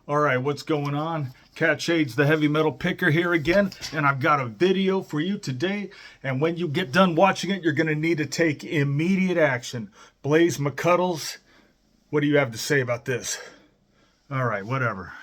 All right, what's going on? Cat Shades, the heavy metal picker here again, and I've got a video for you today. And when you get done watching it, you're going to need to take immediate action. Blaze McCuddles, what do you have to say about this? All right, whatever.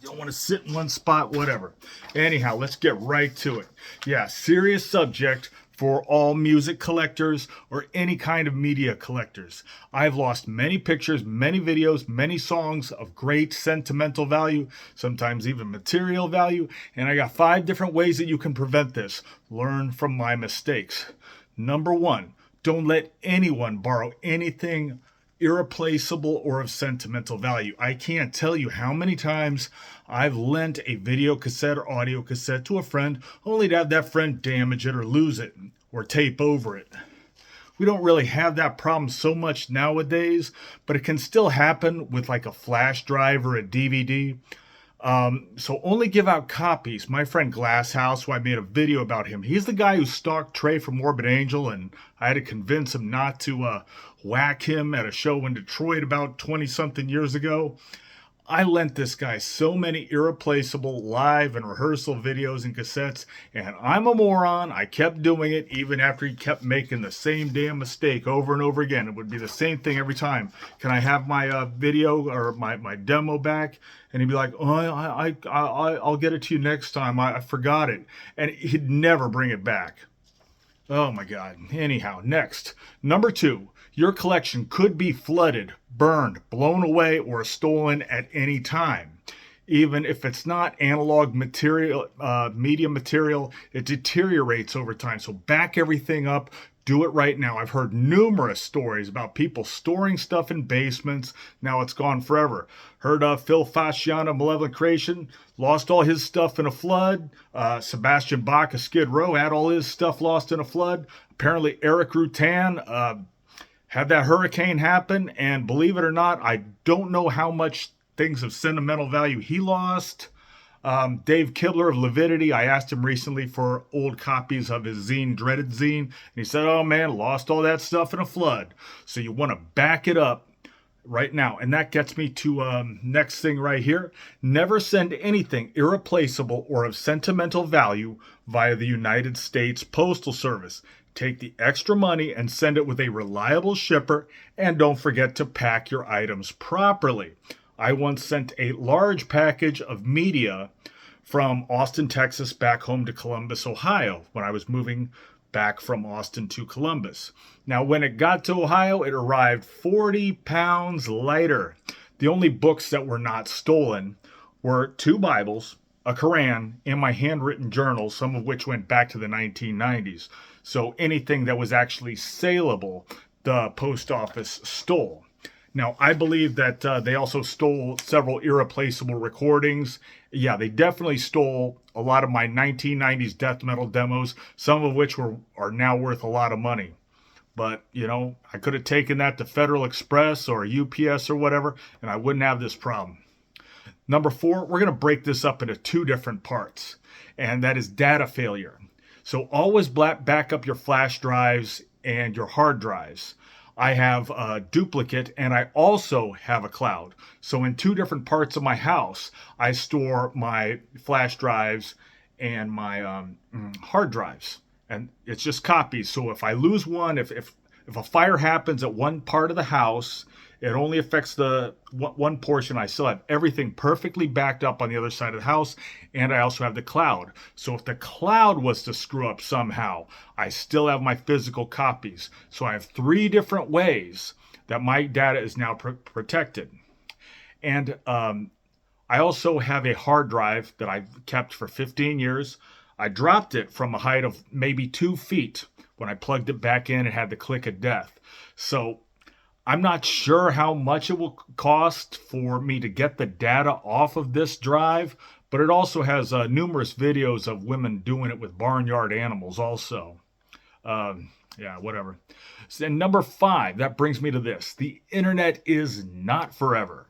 You don't want to sit in one spot, whatever. Anyhow, let's get right to it. Yeah, serious subject for all music collectors or any kind of media collectors. I've lost many pictures, many videos, many songs of great sentimental value, sometimes even material value, and I got 5 different ways that you can prevent this. Learn from my mistakes. Number 1, don't let anyone borrow anything irreplaceable or of sentimental value. I can't tell you how many times I've lent a video cassette or audio cassette to a friend only to have that friend damage it or lose it or tape over it. We don't really have that problem so much nowadays, but it can still happen with like a flash drive or a DVD. So only give out copies. My friend Glasshouse, who I made a video about him, he's the guy who stalked Trey from Morbid Angel, and I had to convince him not to whack him at a show in Detroit about 20-something years ago. I lent this guy so many irreplaceable live and rehearsal videos and cassettes, and I'm a moron. I kept doing it even after he kept making the same damn mistake over and over again. It would be the same thing every time. Can I have my video or my demo back? And he'd be like, oh, I'll get it to you next time. I forgot it. And he'd never bring it back. Oh my God. Anyhow, next. Number 2, your collection could be flooded, burned, blown away, or stolen at any time. Even if it's not analog material, media material, it deteriorates over time. So back everything up. Do it right now. I've heard numerous stories about people storing stuff in basements. Now it's gone forever. Heard Phil Fasciano, Malevolent Creation, lost all his stuff in a flood. Sebastian Bach of Skid Row had all his stuff lost in a flood. Apparently Eric Rutan had that hurricane happen. And believe it or not, I don't know how much things of sentimental value he lost. Dave Kibler of Levidity, I asked him recently for old copies of his zine, Dreaded Zine, and he said, oh man, lost all that stuff in a flood. So you want to back it up right now. And that gets me to next thing right here. Never send anything irreplaceable or of sentimental value via the United States Postal Service. Take the extra money and send it with a reliable shipper, and don't forget to pack your items properly. I once sent a large package of media from Austin, Texas, back home to Columbus, Ohio, when I was moving back from Austin to Columbus. Now, when it got to Ohio, it arrived 40 pounds lighter. The only books that were not stolen were 2 Bibles, a Quran, and my handwritten journals, some of which went back to the 1990s. So anything that was actually saleable, the post office stole. Now, I believe that they also stole several irreplaceable recordings. Yeah, they definitely stole a lot of my 1990s death metal demos, some of which are now worth a lot of money. But, you know, I could have taken that to Federal Express or UPS or whatever, and I wouldn't have this problem. Number 4, we're going to break this up into 2 different parts, and that is data failure. So always back up your flash drives and your hard drives. I have a duplicate, and I also have a cloud. So in 2 different parts of my house, I store my flash drives and my hard drives. And it's just copies. So if I lose one, if a fire happens at one part of the house, it only affects the one portion. I still have everything perfectly backed up on the other side of the house, and I also have the cloud. So if the cloud was to screw up somehow, I still have my physical copies. So I have 3 different ways that my data is now protected. And I also have a hard drive that I've kept for 15 years. I dropped it from a height of maybe 2 feet. When I plugged it back in, it had the click of death. So I'm not sure how much it will cost for me to get the data off of this drive, but it also has numerous videos of women doing it with barnyard animals also. Yeah, whatever. And number 5, that brings me to this. The internet is not forever.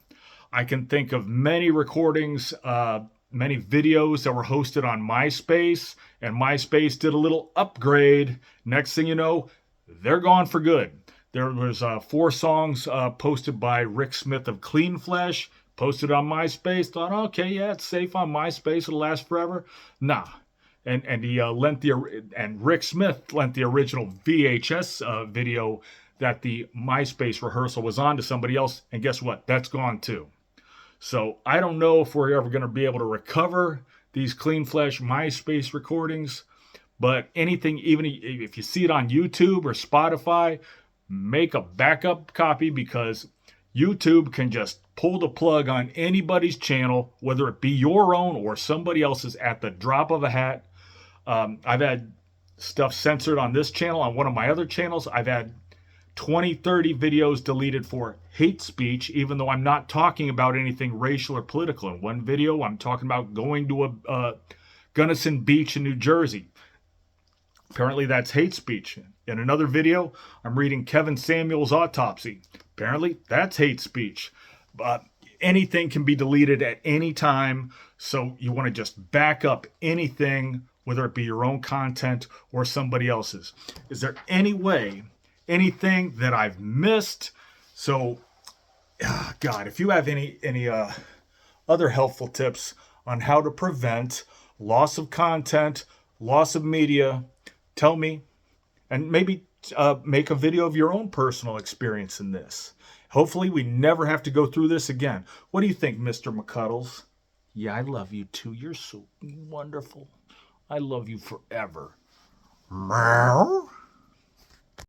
I can think of many recordings, many videos that were hosted on MySpace, and MySpace did a little upgrade. Next thing you know, they're gone for good. There was 4 songs posted by Rick Smith of Clean Flesh, Posted on MySpace, thought, okay, yeah, it's safe on MySpace, it'll last forever. Nah. And he Rick Smith lent the original VHS video that the MySpace rehearsal was on to somebody else, and guess what? That's gone too. So I don't know if we're ever going to be able to recover these clean flash MySpace recordings, but anything, even if you see it on YouTube or Spotify, make a backup copy, because YouTube can just pull the plug on anybody's channel, whether it be your own or somebody else's, at the drop of a hat. I've had stuff censored on this channel. On one of my other channels, I've had 20, 30 videos deleted for hate speech, even though I'm not talking about anything racial or political. In one video, I'm talking about going to a Gunnison Beach in New Jersey. Apparently that's hate speech. In another video, I'm reading Kevin Samuel's autopsy. Apparently that's hate speech. But anything can be deleted at any time, so you want to just back up anything, whether it be your own content or somebody else's. Is there any way, anything that I've missed? So, God, if you have any other helpful tips on how to prevent loss of content, loss of media, tell me, and maybe make a video of your own personal experience in this. Hopefully we never have to go through this again. What do you think, Mr. McCuddles? Yeah, I love you too. You're so wonderful. I love you forever. Meow.